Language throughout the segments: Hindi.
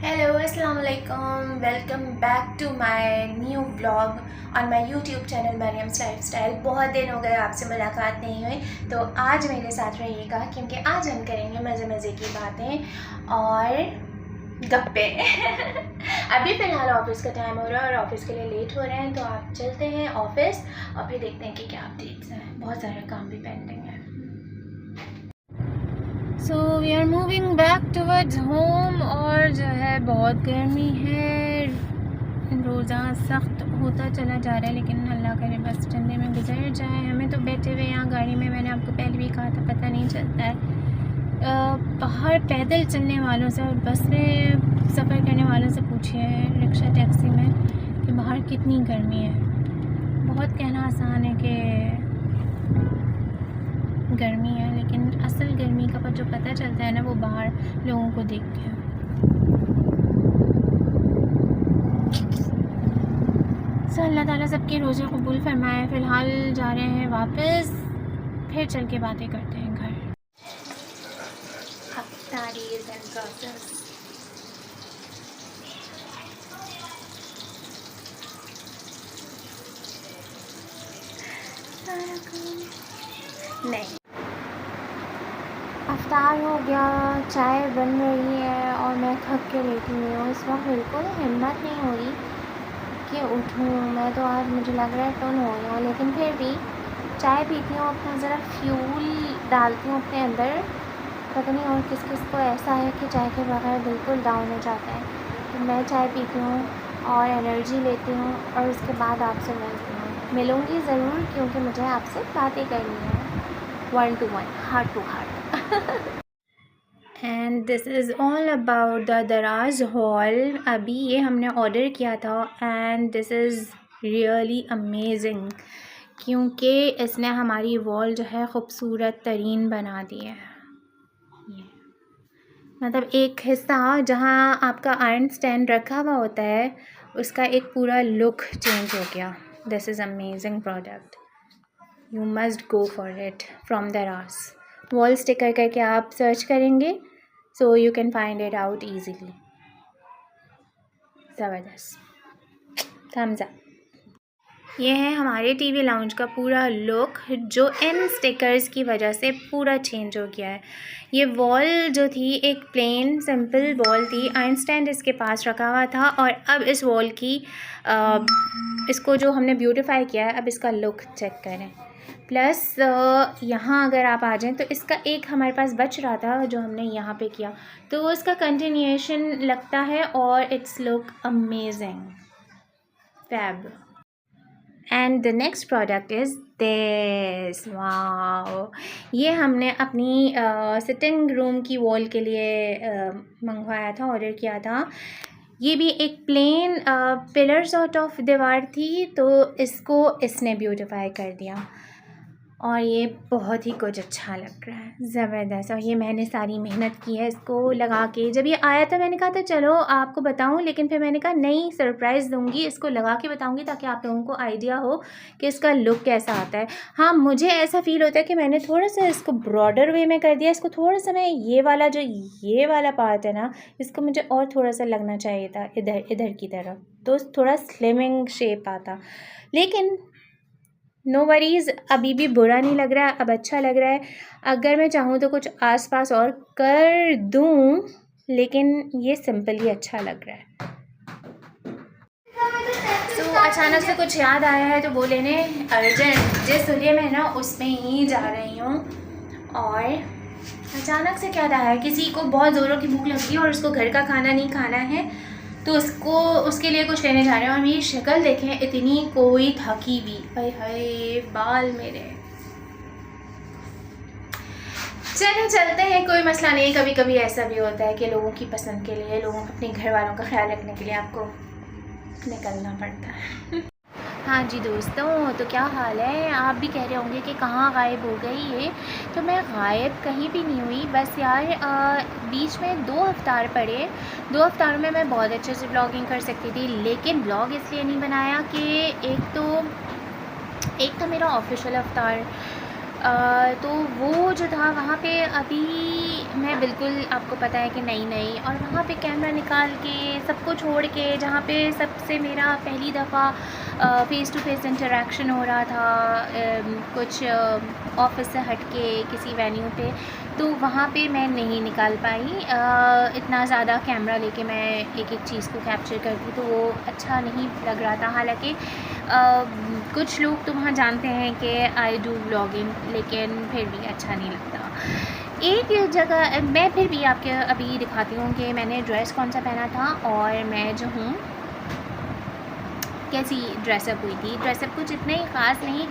हेलो अस्सलाम वालेकुम, welcome back to my new vlog on my YouTube channel Mariam's lifestyle. बहुत दिन हो गए आपसे मुलाकात नहीं हुई, तो आज मेरे साथ रहिएगा क्योंकि आज हम करेंगे मज़े मज़े की बातें और गप्पे। अभी फ़िलहाल ऑफिस का टाइम हो रहा है और ऑफिस के लिए लेट हो रहे हैं, तो आप चलते हैं ऑफिस और फिर देखते हैं कि क्या अपडेट्स हैं। बहुत सारा काम भी पेंडिंग है। So we are moving back towards home और जो है बहुत गर्मी है, रोज़ा सख्त होता चला जा रहा है, लेकिन अल्लाह करे बस ठंडे में गुजर जाए। हमें तो बैठे हुए यहाँ गाड़ी में, मैंने आपको पहले भी कहा था, पता नहीं चलता है। बाहर पैदल चलने वालों से और बस में सफ़र करने वालों से पूछिए, रिक्शा टैक्सी में, कि बाहर कितनी गर्मी है। बहुत कहना आसान है कि गर्मी है, लेकिन असल गर्मी का जो पता चलता है ना, वो बाहर लोगों को देख के। सो अल्लाह ताला सबके रोज़े कबूल फरमाए। फ़िलहाल जा रहे हैं वापस, फिर चल के बातें करते हैं घर। अफ्तारी इज़ इन प्रोसेस। नहीं, अफ्तार हो गया, चाय बन रही है और मैं थक के लेटी हुई हूँ। इस वक्त बिल्कुल हिम्मत नहीं हो रही कि उठूँ। मैं तो आज मुझे लग रहा है टोन हो गया, लेकिन फिर भी चाय पीती हूँ, अपना ज़रा फ्यूल डालती हूँ अपने अंदर। पता नहीं और किस किस को ऐसा है कि चाय के बगैर बिल्कुल डाउन हो जाता है, तो मैं चाय पीती हूँ और एनर्जी लेती हूँ और उसके बाद आपसे मिलूँगी ज़रूर, क्योंकि मुझे आपसे बातें करनी है, 1 to 1, heart to heart. And this is all about the Daraz haul. अभी ये हमने ऑर्डर किया था and this is really amazing, क्योंकि इसने हमारी वॉल जो है ख़ूबसूरत तरीन बना दी है। ये मतलब एक हिस्सा जहाँ आपका आयरन स्टैंड रखा हुआ होता है, उसका एक पूरा लुक चेंज हो गया। This is amazing product, you must go for it from दराज। वॉल स्टिकर करके आप सर्च करेंगे, so you can find it out easily. ज़बरदस्त, थम्स अप। ये है हमारे टीवी लाउंज का पूरा लुक, जो इन स्टिकर्स की वजह से पूरा चेंज हो गया है। ये वॉल जो थी, एक प्लेन सिंपल वॉल थी, आयरन स्टैंड इसके पास रखा हुआ था, और अब इस वॉल की इसको जो हमने ब्यूटीफाई किया है, अब इसका लुक चेक करें। प्लस यहाँ अगर आप आ जाएं तो इसका एक हमारे पास बच रहा था जो हमने यहाँ पे किया, तो वो इसका कंटिन्यूएशन लगता है और it's look amazing, fab. And the next product is this. Wow, ये हमने अपनी सिटिंग रूम की वॉल के लिए मंगवाया था, ऑर्डर किया था। ये भी एक प्लेन पिलर सॉर्ट ऑफ दीवार थी, तो इसको इसने ब्यूटीफाई कर दिया और ये बहुत ही कुछ अच्छा लग रहा है, ज़बरदस्त। और ये मैंने सारी मेहनत की है इसको लगा के। जब ये आया था मैंने कहा था चलो आपको बताऊं, लेकिन फिर मैंने कहा नहीं, सरप्राइज़ दूंगी, इसको लगा के बताऊंगी ताकि आप लोगों को आइडिया हो कि इसका लुक कैसा आता है। हाँ, मुझे ऐसा फ़ील होता है कि मैंने थोड़ा सा इसको ब्रॉडर वे में कर दिया। इसको थोड़ा सा मैं ये वाला पार्ट है ना, इसको मुझे और थोड़ा सा लगना चाहिए था इधर की तरफ, तो थोड़ा स्लिमिंग शेप आता, लेकिन नो वरीज़, अभी भी बुरा नहीं लग रहा है, अब अच्छा लग रहा है। अगर मैं चाहूँ तो कुछ आसपास और कर दूँ, लेकिन ये सिंपल ही अच्छा लग रहा है। तो अचानक से कुछ याद आया है तो वो लेने अर्जेंट जिस हुलिये में ना उसमें ही जा रही हूँ, और अचानक से क्या आया, किसी को बहुत ज़ोरों की भूख लगी है और उसको घर का खाना नहीं खाना है, तो उसके लिए कुछ लेने जा रहे हैं। और मेरी शक्ल देखें, इतनी कोई थकी हुई, हाय हाय बाल मेरे। चलिए चलते हैं, कोई मसला नहीं। कभी कभी ऐसा भी होता है कि लोगों की पसंद के लिए, लोगों अपने घर वालों का ख्याल रखने के लिए आपको निकलना पड़ता है। हाँ जी दोस्तों, तो क्या हाल है? आप भी कह रहे होंगे कि कहाँ गायब हो गई है, तो मैं गायब कहीं भी नहीं हुई। बस यार बीच में 2 अवतार पड़े, 2 अवतार में मैं बहुत अच्छे से ब्लॉगिंग कर सकती थी, लेकिन ब्लॉग इसलिए नहीं बनाया कि एक तो मेरा ऑफिशियल अवतार, तो वो जो था वहाँ पे अभी मैं बिल्कुल, आपको पता है कि नई और वहाँ पे कैमरा निकाल के सब कुछ छोड़ के, जहाँ पे सबसे मेरा पहली दफ़ा फ़ेस टू फ़ेस इंटरेक्शन हो रहा था, कुछ ऑफ़िस से हट के किसी वेन्यू पे, तो वहाँ पे मैं नहीं निकाल पाई। इतना ज़्यादा कैमरा लेके मैं एक चीज़ को कैप्चर करती तो वो अच्छा नहीं लग रहा था। हालाँकि कुछ लोग तो वहाँ जानते हैं कि आई डू व्लॉगिंग, लेकिन फिर भी अच्छा नहीं लगता। एक जगह मैं फिर भी आपके अभी दिखाती हूँ कि मैंने ड्रेस कौन सा पहना था और मैं जो हूँ कैसी ड्रेसअप हुई थी। ड्रेसअप कुछ इतने ही ख़ास नहीं,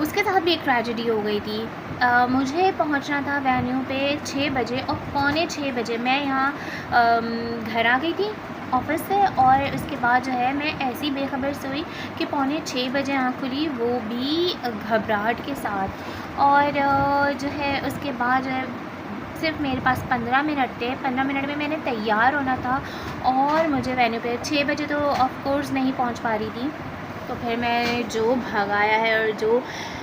उसके साथ भी एक ट्रेजेडी हो गई थी। मुझे पहुंचना था वेन्यू पे 6 बजे और पौने 6 बजे मैं यहाँ घर आ गई थी ऑफ़िस से, और उसके बाद जो है मैं ऐसी बेखबर सोई कि पौने 6 बजे आँख खुली, वो भी घबराहट के साथ। और जो है उसके बाद जो है सिर्फ मेरे पास 15 मिनट थे। 15 मिनट में मैंने तैयार होना था और मुझे वेन्यू पे 6 बजे तो ऑफ़ कोर्स नहीं पहुंच पा रही थी। तो फिर मैं जो भगाया है, और जो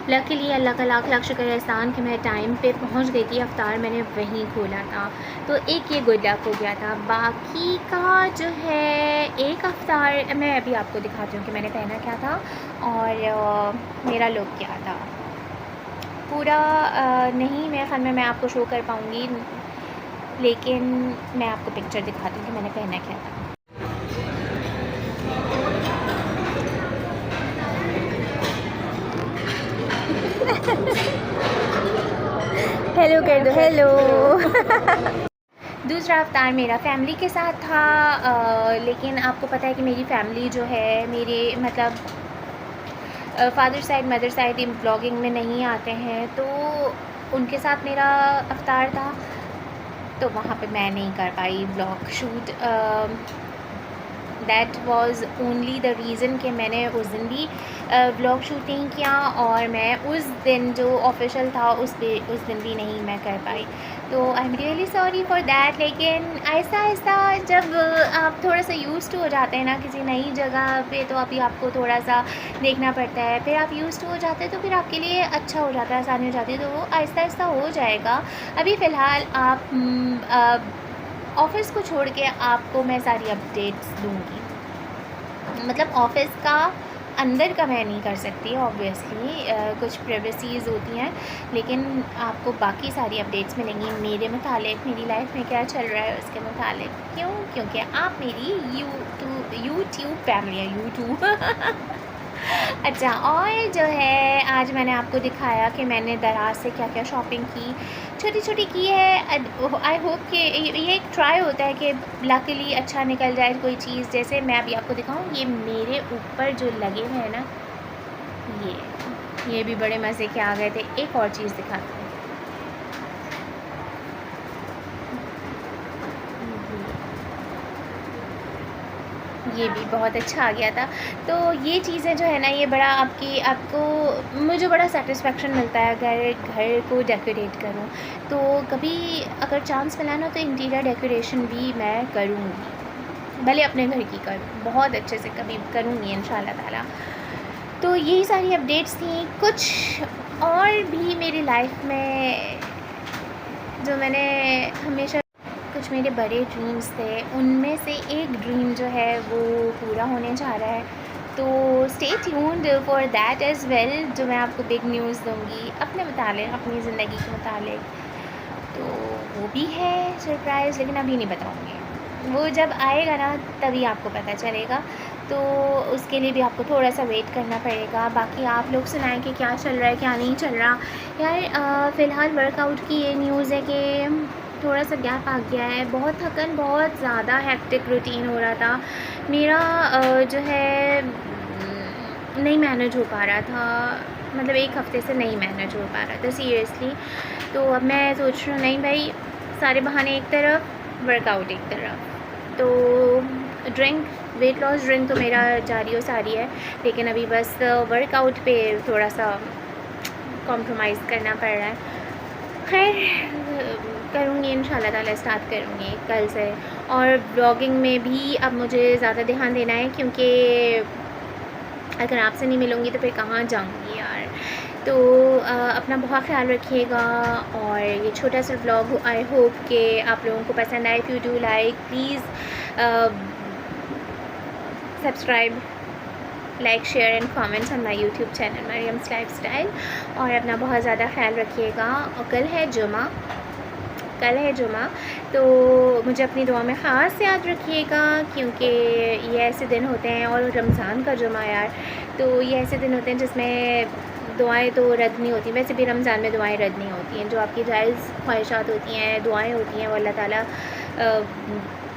लकीली अल्लाह का लाख लाख शुक्र एहसान कि मैं टाइम पे पहुंच गई थी, अफ्तार मैंने वहीं खोला था। तो एक ये गुड लक हो गया था। बाकी का जो है एक अफ्तार मैं अभी आपको दिखाती हूँ कि मैंने पहना क्या था और मेरा लुक क्या था। पूरा नहीं मेरे ख्याल में मैं आपको शो कर पाऊँगी, लेकिन मैं आपको पिक्चर दिखाती हूँ कि मैंने पहना क्या था। हेलो कर दो, हेलो। दूसरा अवतार मेरा फैमिली के साथ था, लेकिन आपको पता है कि मेरी फैमिली जो है मेरे मतलब फादर साइड मदर साइड इन ब्लॉगिंग में नहीं आते हैं, तो उनके साथ मेरा अवतार था, तो वहाँ पे मैं नहीं कर पाई blog shoot. That was only the reason कि मैंने उस दिन भी व्लॉग शूट नहीं किया, और मैं उस दिन जो ऑफिशियल था उस दिन भी नहीं मैं कर पाई। तो I am really sorry for that. लेकिन आहिस्ता आहिस्ता जब आप थोड़ा सा यूज़ टू हो जाते हैं ना किसी नई जगह पे, तो अभी आपको थोड़ा सा देखना पड़ता है, फिर आप यूज़ टू हो जाते हैं तो फिर आपके लिए अच्छा हो जाता है, आसानी हो जाती है, तो वो आहिस्ता आहिस्ता हो जाएगा। अभी फ़िलहाल आप ऑफ़िस को छोड़ के आपको मैं सारी अपडेट्स दूँगी। मतलब ऑफ़िस का अंदर का मैं नहीं कर सकती ऑब्वियसली, कुछ प्राइवेसीज़ होती हैं, लेकिन आपको बाकी सारी अपडेट्स मिलेंगी मेरे मुतालिक, मेरी लाइफ में क्या चल रहा है उसके मुतालिक। क्यों? क्योंकि आप मेरी यूट्यूब फैमिली है, यूट्यूब। अच्छा, और जो है आज मैंने आपको दिखाया कि मैंने दराज से क्या क्या शॉपिंग की, छोटी छोटी की है। आई होप कि ये एक ट्राई होता है कि लकीली अच्छा निकल जाए कोई चीज़। जैसे मैं अभी आपको दिखाऊं, ये मेरे ऊपर जो लगे हुए हैं ना, ये भी बड़े मज़े के आ गए थे। एक और चीज़ दिखाते हैं, ये भी बहुत अच्छा आ गया था। तो ये चीज़ें जो है ना, ये बड़ा आपको मुझे बड़ा सेटिस्फेक्शन मिलता है अगर घर को डेकोरेट करूँ। तो कभी अगर चांस मिला ना तो इंटीरियर डेकोरेशन भी मैं करूँगी, भले अपने घर की करूँ, बहुत अच्छे से कभी करूँगी इंशाल्लाह ताला। तो यही सारी अपडेट्स थी। कुछ और भी मेरी लाइफ में जो मैंने हमेशा, कुछ मेरे बड़े ड्रीम्स थे, उनमें से एक ड्रीम जो है वो पूरा होने जा रहा है। तो stay tuned for that as well, जो मैं आपको बिग न्यूज़ दूँगी अपने मुतालिक, अपनी ज़िंदगी के मुतालिक। तो वो भी है सरप्राइज़, लेकिन अभी नहीं बताऊँगी। वो जब आएगा ना तभी आपको पता चलेगा, तो उसके लिए भी आपको थोड़ा सा वेट करना पड़ेगा। बाकी आप लोग सुनाएं कि क्या चल रहा है, क्या नहीं चल रहा। यार फ़िलहाल वर्कआउट की ये न्यूज़ है कि थोड़ा सा गैप आ गया है। बहुत थकन, बहुत ज़्यादा हेक्टिक रूटीन हो रहा था मेरा, जो है नहीं मैनेज हो पा रहा था, मतलब एक हफ़्ते से नहीं मैनेज हो पा रहा था सीरियसली। तो अब मैं सोच रही हूँ नहीं भाई, सारे बहाने एक तरफ, वर्कआउट एक तरफ। तो ड्रिंक, वेट लॉस ड्रिंक तो मेरा जारी और सारी है, लेकिन अभी बस वर्कआउट पे थोड़ा सा कॉम्प्रोमाइज़ करना पड़ रहा है। खैर करूँगी इंशाल्लाह ताला, स्टार्ट करूँगी कल से। और ब्लॉगिंग में भी अब मुझे ज़्यादा ध्यान देना है, क्योंकि अगर आपसे नहीं मिलूँगी तो फिर कहाँ जाऊँगी यार। तो अपना बहुत ख्याल रखिएगा। और ये छोटा सा व्लॉग आई होप कि आप लोगों को पसंद आए। If you do like please subscribe, like, share and comments on my YouTube channel Mariam's lifestyle. और अपना बहुत ज़्यादा ख्याल रखिएगा। और कल है जुमा, तो मुझे अपनी दुआ में ख़ास याद रखिएगा, क्योंकि ये ऐसे दिन होते हैं, और रमज़ान का जुमा यार, तो ये ऐसे दिन होते हैं जिसमें दुआएं तो रद्द नहीं होती। वैसे भी रमज़ान में दुआएं रद्द नहीं होती हैं। जो आपकी जायज़ ख्वाहिशात होती हैं, दुआएं होती हैं, वो अल्लाह ताला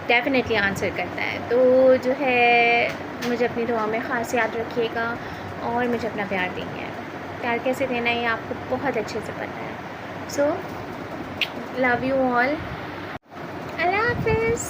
डेफ़िनेटली आंसर करता है। तो जो है मुझे अपनी दुआ में ख़ास याद रखिएगा, और मुझे अपना प्यार देंगे। प्यार कैसे देना है ये आपको बहुत अच्छे से पता है। So love you all. अल्लाह हाफ़िज़।